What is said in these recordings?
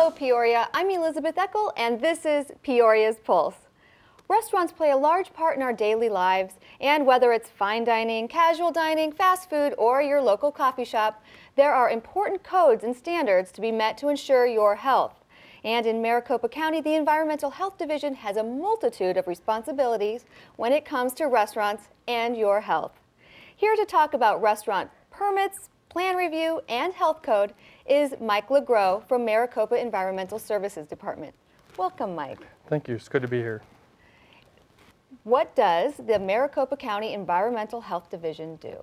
Hello Peoria, I'm Elizabeth ECKEL and this is Peoria's Pulse. Restaurants play a large part in our daily lives, and whether it's fine dining, casual dining, fast food, or your local coffee shop, there are important codes and standards to be met to ensure your health. And in Maricopa County, the Environmental Health Division has a multitude of responsibilities when it comes to restaurants and your health. Here to talk about restaurant permits, plan review, and health code is Mike LAGROW from Maricopa Environmental Services Department. Welcome, Mike. Thank you. It's good to be here. What does the Maricopa County Environmental Health Division do?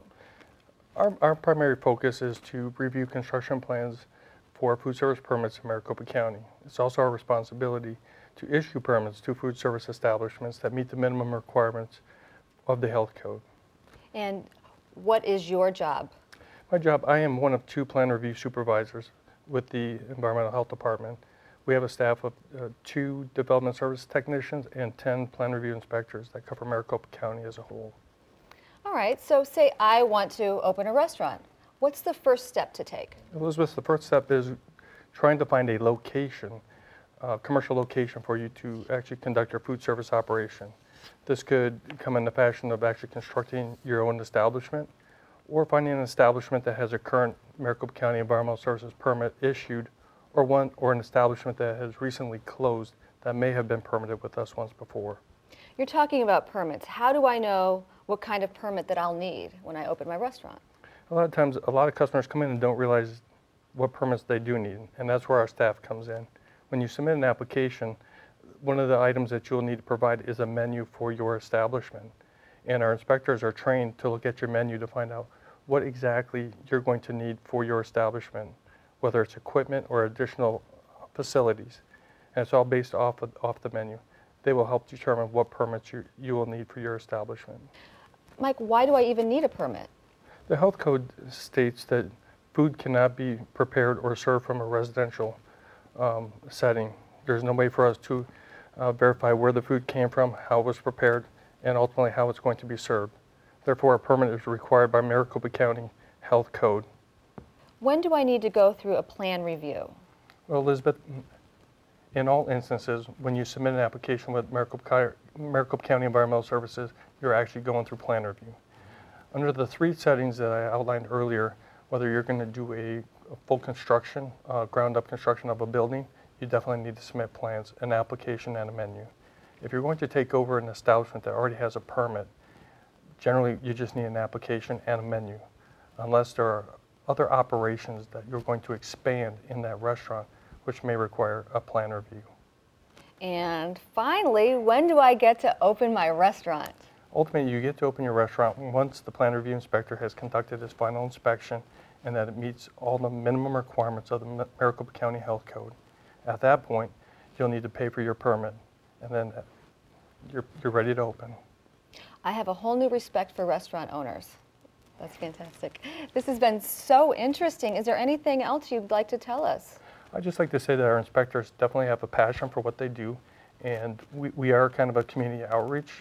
Our primary focus is to review construction plans for food service permits in Maricopa County. It's also our responsibility to issue permits to food service establishments that meet the minimum requirements of the health code. And what is your job? My job, I am one of 2 plan review supervisors with the Environmental Health Department. We have a staff of 2 development service technicians and 10 plan review inspectors that cover Maricopa County as a whole. All right, so say I want to open a restaurant. What's the first step to take? Elizabeth, the first step is trying to find a location, commercial location for you to actually conduct your food service operation. This could come in the fashion of actually constructing your own establishment or finding an establishment that has a current Maricopa County Environmental Services permit issued, or an establishment that has recently closed that may have been permitted with us once before. You're talking about permits. How do I know what kind of permit that I'll need when I open my restaurant? A lot of times, a lot of customers come in and don't realize what permits they do need, and that's where our staff comes in. When you submit an application, one of the items that you'll need to provide is a menu for your establishment. And our inspectors are trained to look at your menu to find out what exactly you're going to need for your establishment, whether it's equipment or additional facilities. And it's all based off the menu. They will help determine what permits you will need for your establishment. Mike, why do I even need a permit? The health code states that food cannot be prepared or served from a residential setting. There's no way for us to verify where the food came from, how it was prepared, and ultimately how it's going to be served. Therefore, a permit is required by Maricopa County Health Code. When do I need to go through a plan review? Well, Elizabeth, in all instances, when you submit an application with Maricopa County Environmental Services, you're actually going through plan review. Under the 3 settings that I outlined earlier, whether you're going to do a full construction, ground-up construction of a building, you definitely need to submit plans, an application, and a menu. If you're going to take over an establishment that already has a permit, generally you just need an application and a menu, unless there are other operations that you're going to expand in that restaurant, which may require a plan review. And finally, when do I get to open my restaurant? Ultimately, you get to open your restaurant once the plan review inspector has conducted his final inspection and that it meets all the minimum requirements of the Maricopa County Health Code. At that point, you'll need to pay for your permit, and then you're ready to open. I have a whole new respect for restaurant owners. That's fantastic. This has been so interesting. Is there anything else you'd like to tell us? I'd just like to say that our inspectors definitely have a passion for what they do, and we are kind of a community outreach.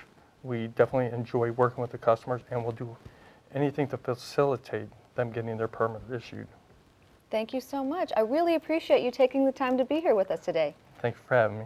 We definitely enjoy working with the customers, and we'll do anything to facilitate them getting their permit issued. Thank you so much. I really appreciate you taking the time to be here with us today. Thank you for having me.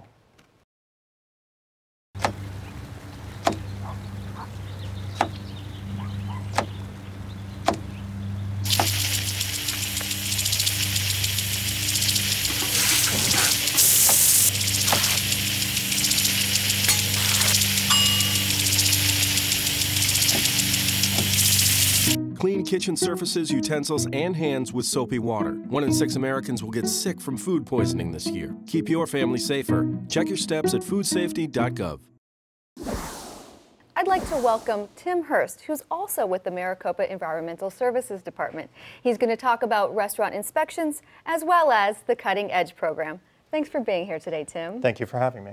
Clean kitchen surfaces, utensils, and hands with soapy water. 1 in 6 Americans will get sick from food poisoning this year. Keep your family safer. Check your steps at foodsafety.gov. I'd like to welcome Tim HURST, who's also with the Maricopa Environmental Services Department. He's going to talk about restaurant inspections as well as the Cutting Edge program. Thanks for being here today, Tim. Thank you for having me.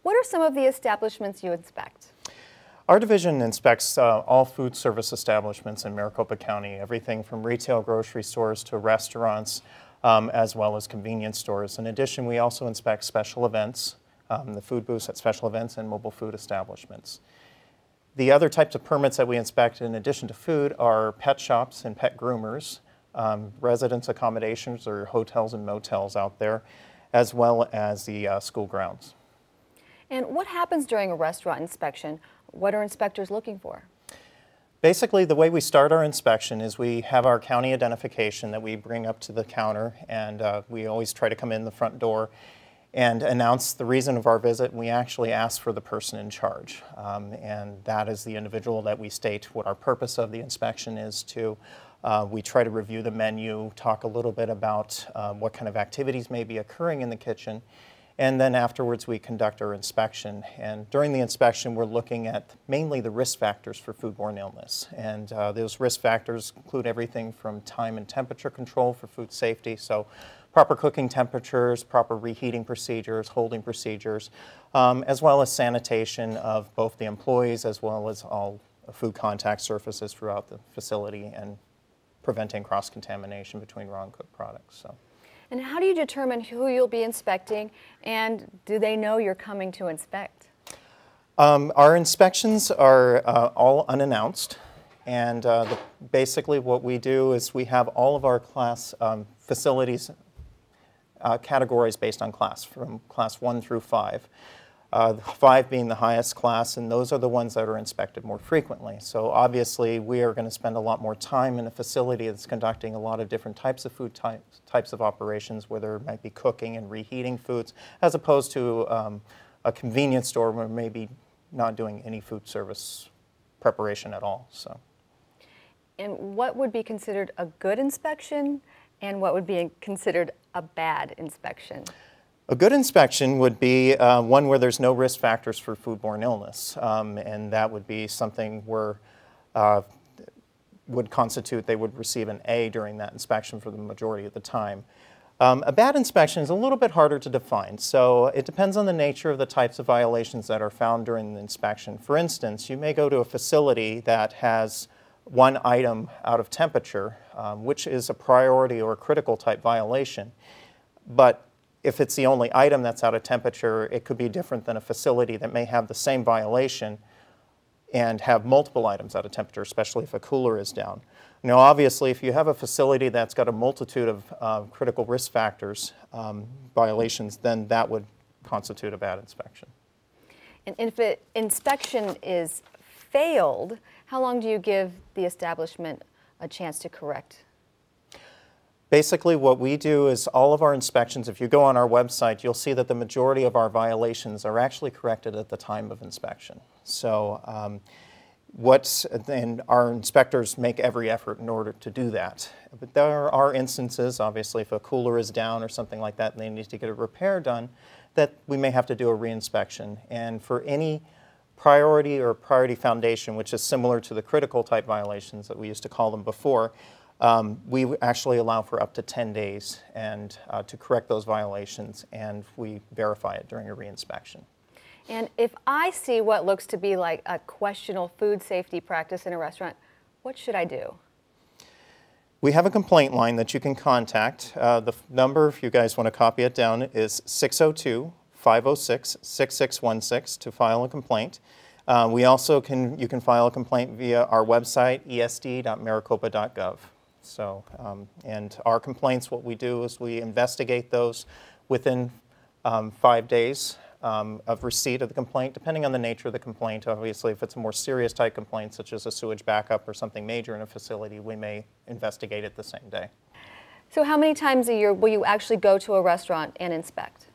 What are some of the establishments you inspect? Our division inspects all food service establishments in Maricopa County, everything from retail grocery stores to restaurants, as well as convenience stores. In addition, we also inspect special events, the food booths at special events and mobile food establishments. The other types of permits that we inspect in addition to food are pet shops and pet groomers, residence accommodations or hotels and motels out there, as well as the school grounds. And what happens during a restaurant inspection? What are inspectors looking for? Basically, the way we start our inspection is we have our county identification that we bring up to the counter, and we always try to come in the front door and announce the reason of our visit. We actually ask for the person in charge, and that is the individual that we state what our purpose of the inspection is to. We try to review the menu, talk a little bit about what kind of activities may be occurring in the kitchen, and then afterwards we conduct our inspection. And during the inspection we're looking at mainly the risk factors for foodborne illness. And those risk factors include everything from time and temperature control for food safety, so proper cooking temperatures, proper reheating procedures, holding procedures, as well as sanitation of both the employees as well as all food contact surfaces throughout the facility, and preventing cross-contamination between raw and cooked products. So. And how do you determine who you'll be inspecting, and do they know you're coming to inspect? Our inspections are all unannounced, and basically what we do is we have all of our class facilities categories based on class, from class 1 through 5. 5 being the highest class, and those are the ones that are inspected more frequently. So obviously we are going to spend a lot more time in a facility that's conducting a lot of different types of food types of operations, where there might be cooking and reheating foods, as opposed to a convenience store where maybe not doing any food service preparation at all. So. And what would be considered a good inspection, and what would be considered a bad inspection? A good inspection would be one where there's no risk factors for foodborne illness, and that would be something where would constitute they would receive an A during that inspection for the majority of the time. A bad inspection is a little bit harder to define, so it depends on the nature of the types of violations that are found during the inspection. For instance, you may go to a facility that has one item out of temperature, which is a priority or a critical type violation, but if it's the only item that's out of temperature, it could be different than a facility that may have the same violation and have multiple items out of temperature, especially if a cooler is down. Now, obviously, if you have a facility that's got a multitude of critical risk factors violations, then that would constitute a bad inspection. And if an inspection is failed, how long do you give the establishment a chance to correct? Basically, what we do is all of our inspections, if you go on our website, you'll see that the majority of our violations are actually corrected at the time of inspection. So and our inspectors make every effort in order to do that. But there are instances, obviously, if a cooler is down or something like that and they need to get a repair done, that we may have to do a reinspection. And for any priority or priority foundation, which is similar to the critical type violations that we used to call them before, we actually allow for up to 10 days and to correct those violations, and we verify it during a reinspection. And if I see what looks to be like a questionable food safety practice in a restaurant, what should I do? We have a complaint line that you can contact. The number, if you guys want to copy it down, is 602-506-6616 to file a complaint. You can file a complaint via our website, esd.maricopa.gov. So, and our complaints, what we do is we investigate those within 5 days of receipt of the complaint, depending on the nature of the complaint. Obviously, if it's a more serious type complaint, such as a sewage backup or something major in a facility, we may investigate it the same day. So how many times a year will you actually go to a restaurant and inspect?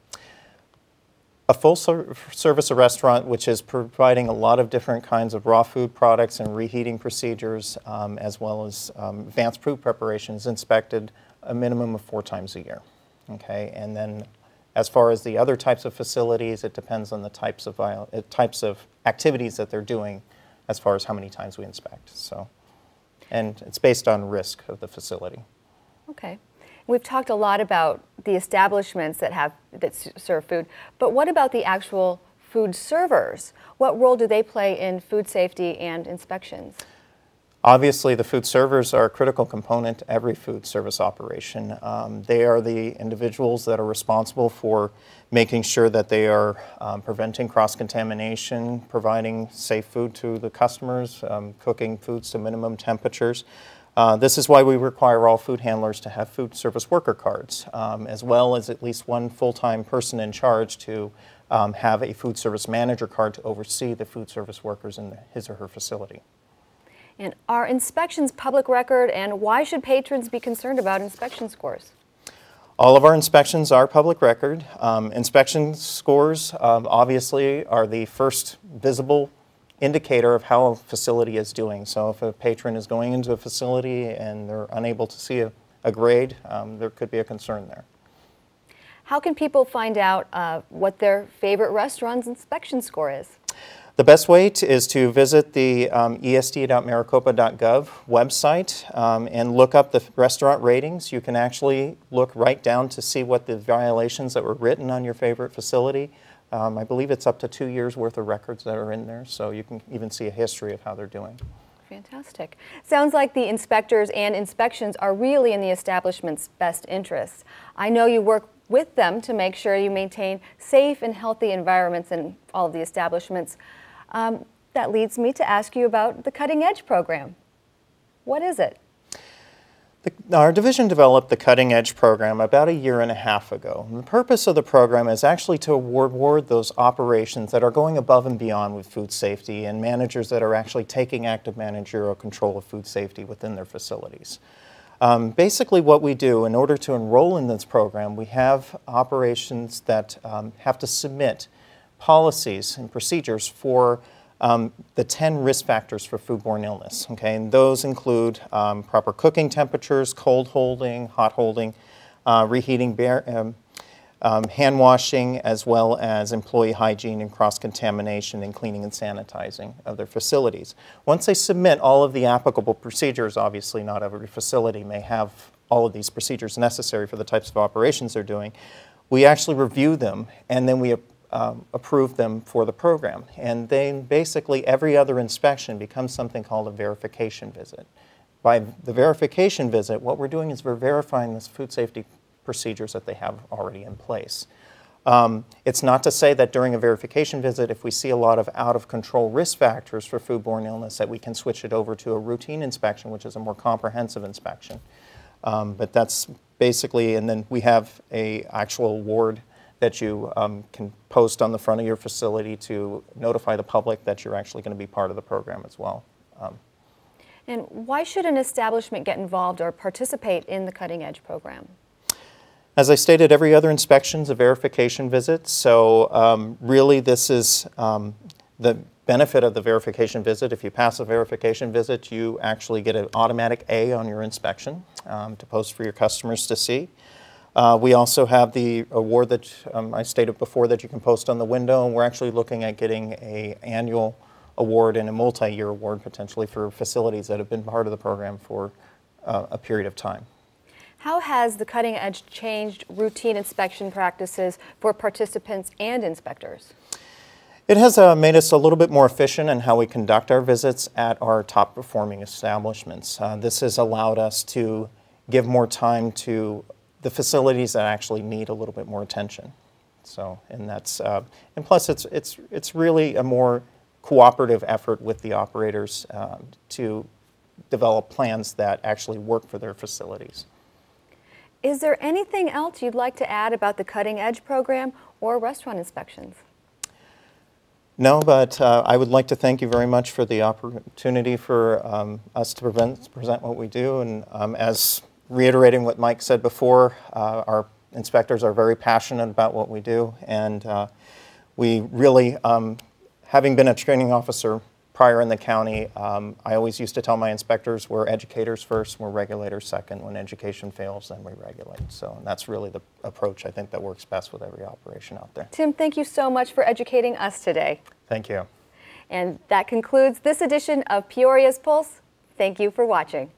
A full-service restaurant, which is providing a lot of different kinds of raw food products and reheating procedures, as well as advanced food preparations, inspected a minimum of 4 times a year. Okay, and then as far as the other types of facilities, it depends on the types of activities that they're doing, as far as how many times we inspect. So, and it's based on risk of the facility. Okay. We've talked a lot about the establishments that serve food, but what about the actual food servers? What role do they play in food safety and inspections? Obviously, the food servers are a critical component to every food service operation. They are the individuals that are responsible for making sure that they are preventing cross-contamination, providing safe food to the customers, cooking foods to minimum temperatures. This is why we require all food handlers to have food service worker cards, as well as at least one full-time person in charge to have a food service manager card to oversee the food service workers in his or her facility. And are inspections public record, and why should patrons be concerned about inspection scores? All of our inspections are public record. Inspection scores obviously are the first visible indicator of how a facility is doing. So if a patron is going into a facility and they're unable to see a grade, there could be a concern there. How can people find out what their favorite restaurant's inspection score is? The best way is to visit the esd.maricopa.gov website and look up the restaurant ratings. You can actually look right down to see what the violations that were written on your favorite facility. I believe it's up to 2 years worth of records that are in there, so you can even see a history of how they're doing. Fantastic. Sounds like the inspectors and inspections are really in the establishment's best interests. I know you work with them to make sure you maintain safe and healthy environments in all of the establishments. That leads me to ask you about the Cutting Edge program. What is it? Our division developed the Cutting Edge program about 1.5 years ago. And the purpose of the program is actually to reward those operations that are going above and beyond with food safety and managers that are actually taking active managerial control of food safety within their facilities. Basically what we do in order to enroll in this program, we have operations that have to submit policies and procedures for the 10 risk factors for foodborne illness. Okay? And those include proper cooking temperatures, cold holding, hot holding, reheating, hand washing, as well as employee hygiene and cross-contamination and cleaning and sanitizing of their facilities. Once they submit all of the applicable procedures, obviously not every facility may have all of these procedures necessary for the types of operations they're doing, we actually review them and then we approve them for the program. And then basically every other inspection becomes something called a verification visit. By the verification visit, what we're doing is we're verifying the food safety procedures that they have already in place. It's not to say that during a verification visit, if we see a lot of out-of-control risk factors for foodborne illness, that we can switch it over to a routine inspection, which is a more comprehensive inspection. But that's basically, and then we have an actual award that you can post on the front of your facility to notify the public that you're actually going to be part of the program as well. And why should an establishment get involved or participate in the Cutting Edge program? As I stated, every other inspection is a verification visit, so really this is the benefit of the verification visit. If you pass a verification visit, you actually get an automatic A on your inspection to post for your customers to see. We also have the award that I stated before that you can post on the window, and we're actually looking at getting an annual award and a multi-year award potentially for facilities that have been part of the program for a period of time. How has the Cutting Edge changed routine inspection practices for participants and inspectors? It has made us a little bit more efficient in how we conduct our visits at our top performing establishments. This has allowed us to give more time to the facilities that actually need a little bit more attention. So, and that's, and plus it's really a more cooperative effort with the operators to develop plans that actually work for their facilities. Is there anything else you'd like to add about the Cutting Edge program or restaurant inspections? No, but I would like to thank you very much for the opportunity for us to present what we do. And as reiterating what Mike said before, our inspectors are very passionate about what we do. And we really, having been a training officer prior in the county, I always used to tell my inspectors we're educators first, we're regulators second. When education fails, then we regulate. So that's really the approach I think that works best with every operation out there. Tim, thank you so much for educating us today. Thank you. And that concludes this edition of Peoria's Pulse. Thank you for watching.